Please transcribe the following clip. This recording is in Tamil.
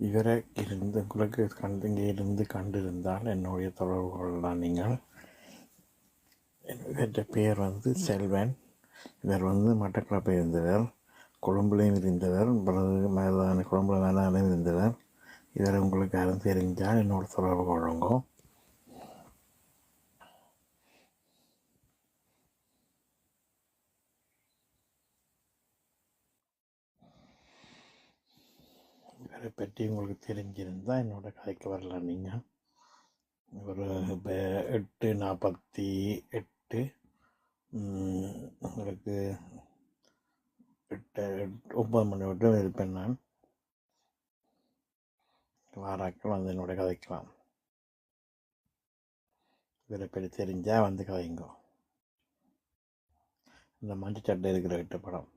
இவரை உங்களுக்கு இங்கே இருந்து கண்டிருந்தால் என்னுடைய தொடர்பு கொள்ளலாம். நீங்கள் இவற்ற பெயர் செல்வன். இவர் மட்டக்களப்பில் இருந்தவர், கொழும்புலையும் இருந்தவர், கொழும்புல மேலாலையும் இருந்தவர். இவர் உங்களுக்கு யாரும் தெரிஞ்சால் என்னோட தொடர்பு கொள்ளுங்க. இவரை பற்றி உங்களுக்கு தெரிஞ்சிருந்தால் என்னோட கதைக்கு வரலாம். நீங்கள் ஒரு இப்போ 8:48 உங்களுக்கு 9 மணி வரைக்கும் இருப்பேன். நான் வாராக்கள் என்னோட கதைக்கலாம். இவரை பற்றி தெரிஞ்சால் கதைங்க. இந்த மஞ்சள் சட்டை இருக்கிற 8 படம்